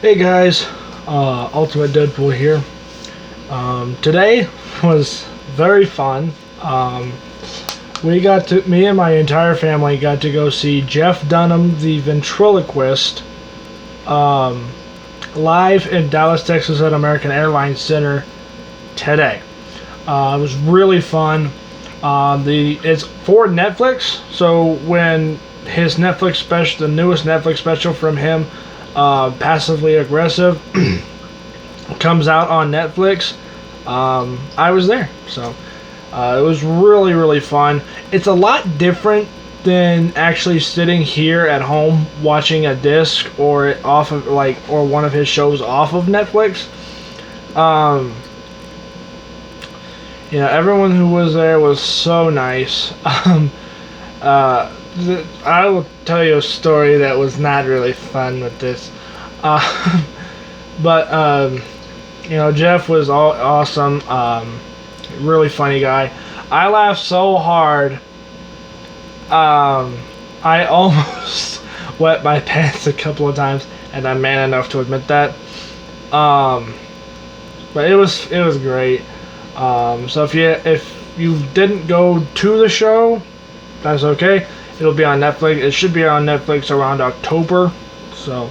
Hey guys, Ultimate Deadpool here. Today was very fun. Me and my entire family got to go see Jeff Dunham, the ventriloquist, um, live in Dallas, Texas at American Airlines Center today. It was really fun. It's for Netflix, so when his Netflix special, the newest Netflix special from him, Passively Aggressive, comes out on Netflix, I was there. So it was really fun. It's a lot different than actually sitting here at home watching a disc or or one of his shows off of Netflix. Um, Everyone who was there was so nice. Uh, I will tell you a story that was not really fun with this. Uh, but, Jeff was awesome. Really funny guy. I laughed so hard. I almost wet my pants a couple of times, and I'm man enough to admit that. But it was great. So if you didn't go to the show, that's okay. It'll be on Netflix. It should be on Netflix around October. So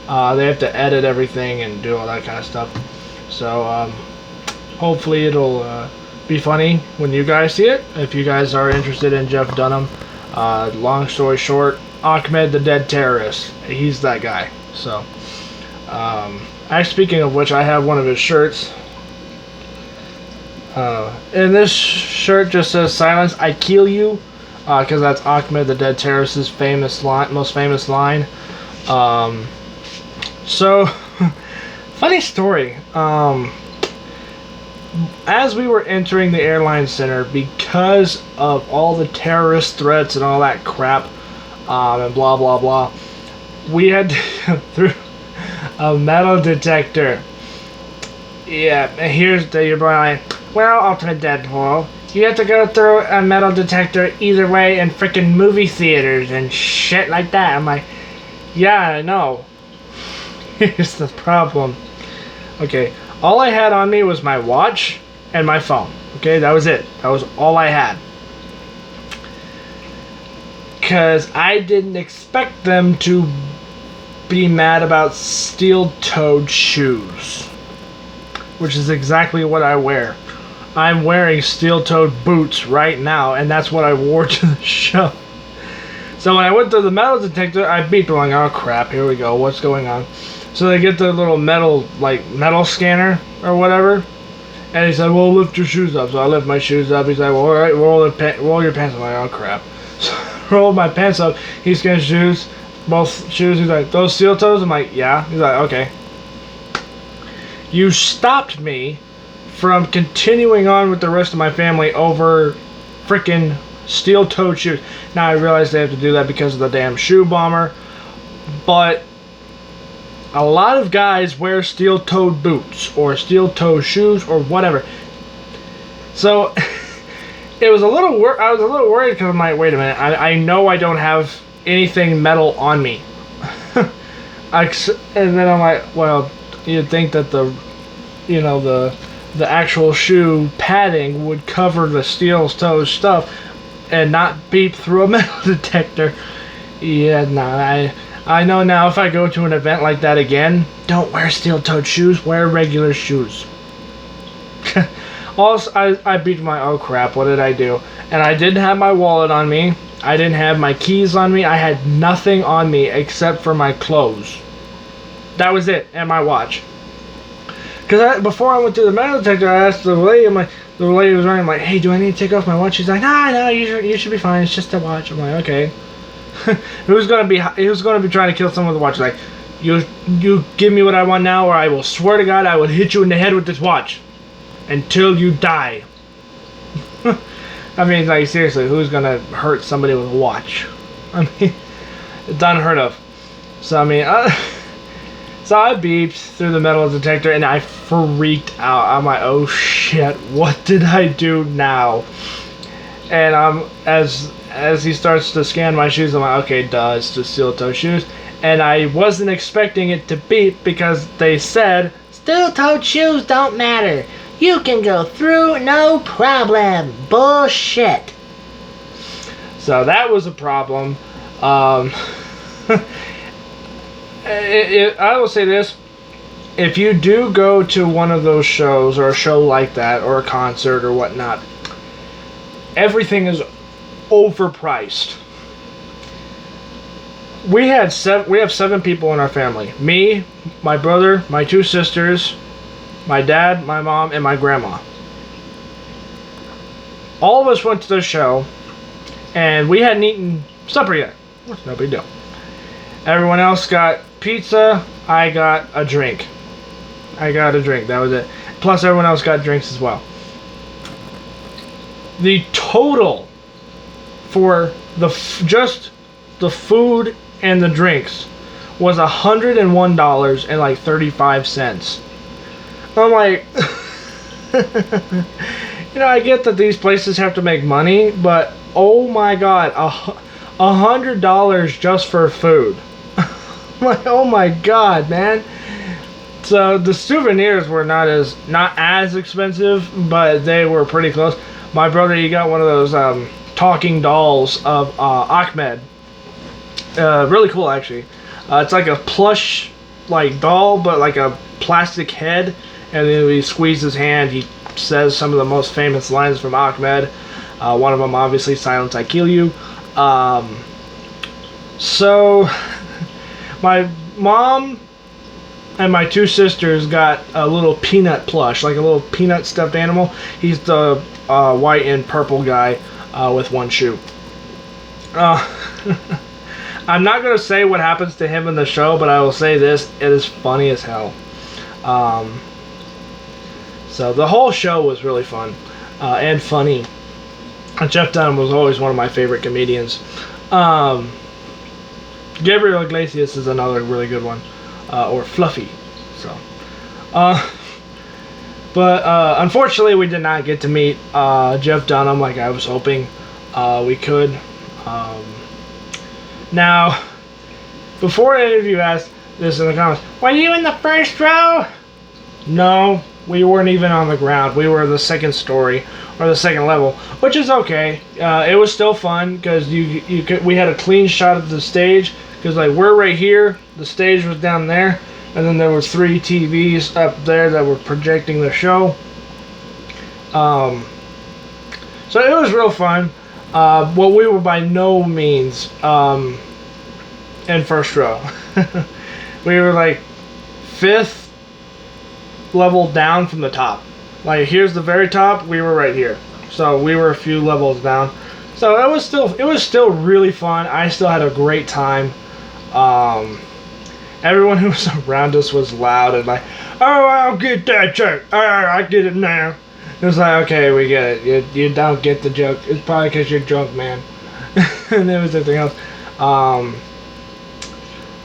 they have to edit everything and do all that kind of stuff. So hopefully it'll be funny when you guys see it. If you guys are interested in Jeff Dunham, long story short, Ahmed the Dead Terrorist. He's that guy. So speaking of which, I have one of his shirts. And this shirt just says "Silence, I kill you," because that's Ahmed the Dead Terrorist's most famous line. So, funny story. As we were entering the airline center, because of all the terrorist threats and all that crap, and blah blah blah, we had to go through a metal detector. Yeah, here's your line. Well, Ultimate Deadpool, you have to go through a metal detector either way in freaking movie theaters and shit like that. I'm like, yeah, I know. Here's the problem. Okay, all I had on me was my watch and my phone. Okay, that was it. That was all I had. Because I didn't expect them to be mad about steel-toed shoes, which is exactly what I wear. I'm wearing steel-toed boots right now, and that's what I wore to the show. So when I went through the metal detector, I beeped like, oh crap, here we go, what's going on? So they get the little metal scanner or whatever, and he said, well, lift your shoes up. So I lift my shoes up. He's like, well, alright, roll your pants up. I'm like, oh crap. So I rolled my pants up. He scans shoes, both shoes. He's like, those steel toes? I'm like, yeah. He's like, okay. You stopped me from continuing on with the rest of my family over frickin' steel-toed shoes. Now I realize they have to do that because of the damn shoe bomber, but a lot of guys wear steel-toed boots or steel-toed shoes or whatever. So I was a little worried because I'm like, wait a minute, I know I don't have anything metal on me. And then I'm like, well, you'd think that the actual shoe padding would cover the steel toe stuff and not beep through a metal detector. Yeah, nah, I know now if I go to an event like that again, don't wear steel-toed shoes, wear regular shoes. Also, I beat my, oh crap, what did I do? And I didn't have my wallet on me, I didn't have my keys on me, I had nothing on me except for my clothes. That was it, and my watch. Because before I went through the metal detector, I asked the lady, the lady was running, I'm like, hey, do I need to take off my watch? She's like, no, you should be fine. It's just a watch. I'm like, okay. Who's gonna be trying to kill someone with a watch? Like, you give me what I want now, or I will swear to God I will hit you in the head with this watch until you die. I mean, like, seriously, who's gonna hurt somebody with a watch? I mean, it's unheard of. So I mean, so I beeped through the metal detector and I freaked out. I'm like, oh shit, what did I do now? And as he starts to scan my shoes, I'm like, okay, duh, it's just steel toe shoes. and I wasn't expecting it to beep because they said Steel-toed shoes don't matter. You can go through no problem. Bullshit. so. That was a problem. I will say this: if you do go to one of those shows or a show like that or a concert or whatnot, everything is overpriced. We have 7 people in our family. Me, my brother, my 2 sisters, my dad, my mom, and my grandma. All of us went to the show, and we hadn't eaten supper yet. It's no big deal. Everyone else got pizza. I got a drink. That was it. Plus, everyone else got drinks as well. The total for just the food and the drinks was $101.35. I'm like, I get that these places have to make money, but oh my god, $100 just for food. I'm like, oh my god, man. So the souvenirs were not as expensive, but they were pretty close. My brother, he got one of those talking dolls of Ahmed. Really cool, actually. It's like a plush doll, but like a plastic head, and then when he squeezes his hand, he says some of the most famous lines from Ahmed. One of them, obviously, "Silence, I kill you." So my mom and my 2 sisters got a little peanut plush, like a little peanut stuffed animal. He's the white and purple guy with one shoe. I'm not going to say what happens to him in the show, but I will say this: it is funny as hell. So the whole show was really fun and funny. Jeff Dunham was always one of my favorite comedians. Gabriel Iglesias is another really good one, or Fluffy. So, but unfortunately, we did not get to meet Jeff Dunham like I was hoping we could. Now, before any of you asked this in the comments, were you in the first row? No, we weren't even on the ground. We were the second story or the second level, which is okay. It was still fun because we had a clean shot of the stage because we're right here, the stage was down there, and then there was 3 TVs up there that were projecting the show. So it was real fun. Well, we were by no means in first row. We were 5th level down from the top. Here's the very top. We were right here, so we were a few levels down. So it was still really fun. I still had a great time. Everyone who was around us was loud and oh, I'll get that joke. I get it now. It was okay, we get it. You don't get the joke. It's probably because you're drunk, man. And there was everything else. But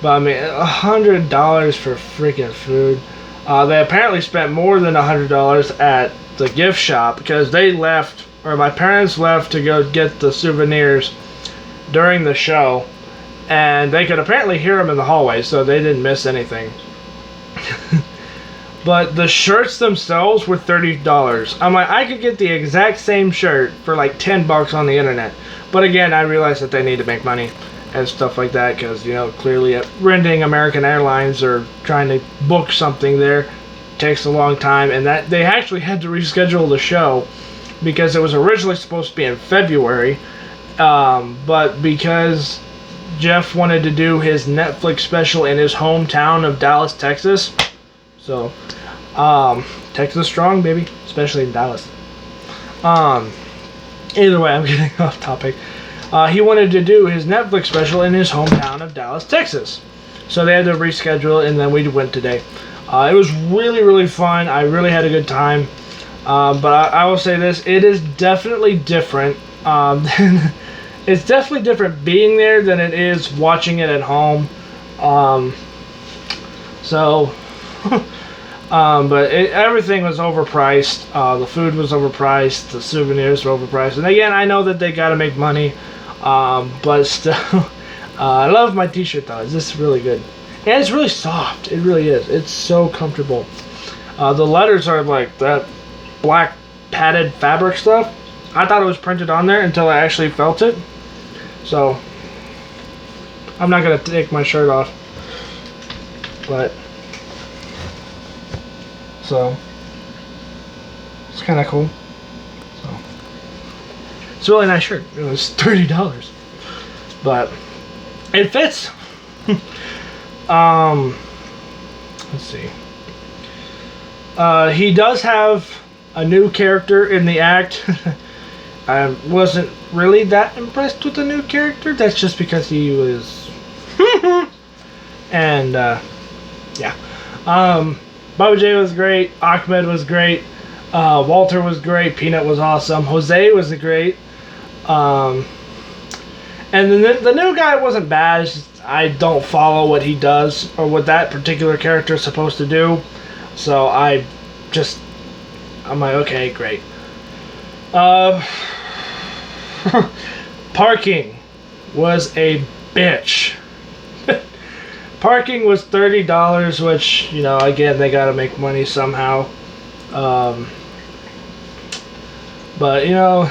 I mean, $100 for freaking food. They apparently spent more than $100 at the gift shop because they left, or my parents left to go get the souvenirs during the show, and they could apparently hear them in the hallway, so they didn't miss anything. But the shirts themselves were $30. I'm I could get the exact same shirt for $10 on the internet. But again, I realized that they need to make money and stuff like that because, clearly renting American Airlines or trying to book something there takes a long time. And that they actually had to reschedule the show because it was originally supposed to be in February. But because Jeff wanted to do his Netflix special in his hometown of Dallas, Texas. So, Texas strong, baby, especially in Dallas. Either way, I'm getting off topic. He wanted to do his Netflix special in his hometown of Dallas, Texas. So they had to reschedule it, and then we went today. It was really, really fun. I really had a good time. But I will say this, it is definitely different. It's definitely different being there than it is watching it at home. But everything was overpriced. The food was overpriced. The souvenirs were overpriced. And again, I know that they got to make money, but still, I love my t-shirt though. It's just really good. And it's really soft. It really is. It's so comfortable. The letters are like that black padded fabric stuff. I thought it was printed on there until I actually felt it. So, I'm not going to take my shirt off. But, so, it's kind of cool. So, it's a really nice shirt. It was $30. But, it fits. Let's see. He does have a new character in the act. I wasn't really that impressed with the new character. That's just because he was... and, yeah. Baba J was great. Ahmed was great. Walter was great. Peanut was awesome. Jose was great. And the new guy wasn't bad. It's just, I don't follow what he does or what that particular character is supposed to do. So I'm like, okay, great. Parking was a bitch. Parking was $30, which, you know, again, they gotta make money somehow. But, you know,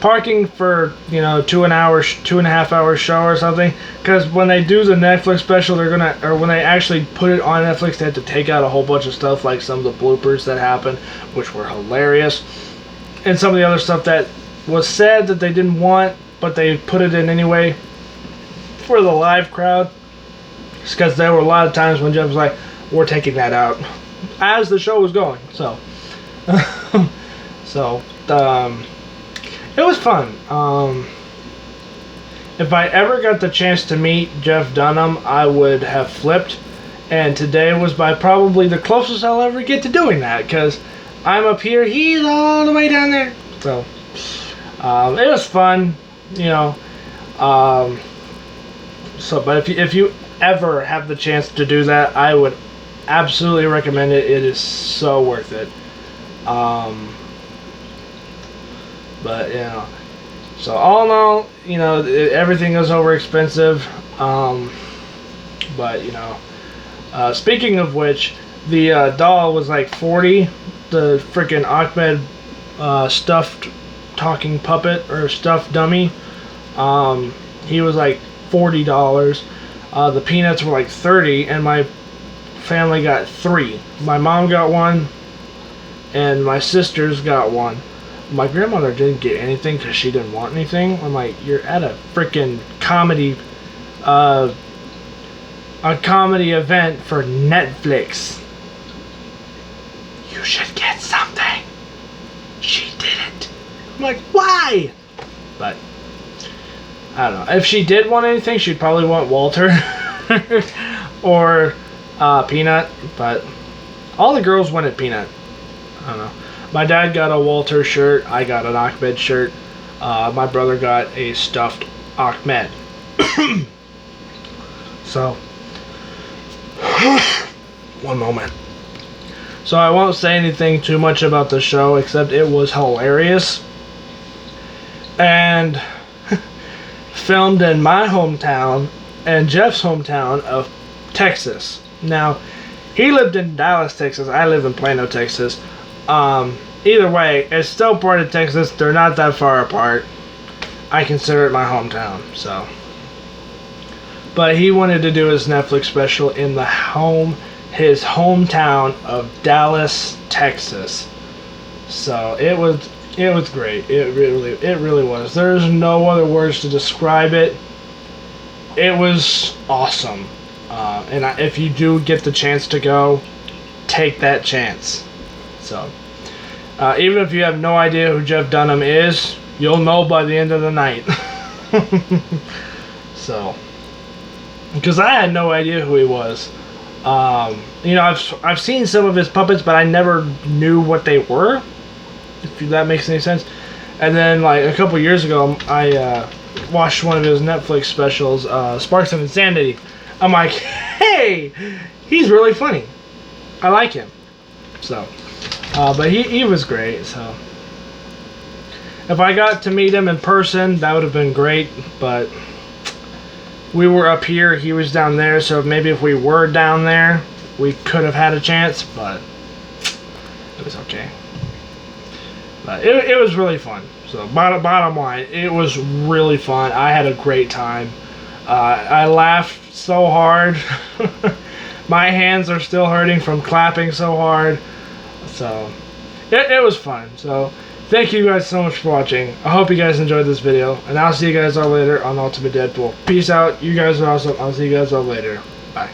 parking for, you know, 2.5 hour show or something, because when they do the Netflix special, they're gonna, or when they actually put it on Netflix, they have to take out a whole bunch of stuff, like some of the bloopers that happened, which were hilarious, and some of the other stuff that was said that they didn't want, but they put it in anyway for the live crowd. It's because there were a lot of times when Jeff was like, we're taking that out as the show was going. So it was fun. If I ever got the chance to meet Jeff Dunham, I would have flipped, and today was by probably the closest I'll ever get to doing that, because I'm up here, he's all the way down there. So it was fun, you know. But if you ever have the chance to do that, I would absolutely recommend it. It is so worth it. But, you know, so all in all, you know, everything is over expensive. But, you know, speaking of which, the doll was like $40. The freaking Ahmed stuffed talking puppet or stuffed dummy, he was like $40. The peanuts were like $30, and my family got 3. My mom got one, and my sisters got one. My grandmother didn't get anything because she didn't want anything. I'm like, you're at a freaking comedy, a comedy event for Netflix. You should get something. She didn't. I'm like, why? But I don't know. If she did want anything, she'd probably want Walter or Peanut. But all the girls wanted Peanut. I don't know. My dad got a Walter shirt. I got an Ahmed shirt. My brother got a stuffed Ahmed. So, one moment. So I won't say anything too much about the show, except it was hilarious. And filmed in my hometown and Jeff's hometown of Texas. Now, he lived in Dallas, Texas. I live in Plano, Texas. Either way, it's still part of Texas. They're not that far apart. I consider it my hometown, so. But he wanted to do his Netflix special in his hometown of Dallas, Texas. So it was great. It really was. There's no other words to describe it. It was awesome. And if you do get the chance to go, take that chance. So, even if you have no idea who Jeff Dunham is, you'll know by the end of the night. So, because I had no idea who he was. You know, I've seen some of his puppets, but I never knew what they were, if that makes any sense. And then, like, a couple years ago, I watched one of his Netflix specials, Sparks of Insanity. I'm like, hey, he's really funny. I like him. So, but he was great, so. If I got to meet him in person, that would have been great, but we were up here, he was down there, so maybe if we were down there, we could have had a chance, but it was okay. But it was really fun. So bottom line, it was really fun. I had a great time. I laughed so hard. My hands are still hurting from clapping so hard. So it was fun. So thank you guys so much for watching. I hope you guys enjoyed this video, and I'll see you guys all later on Ultimate Deadpool. Peace out. You guys are awesome. I'll see you guys all later. Bye.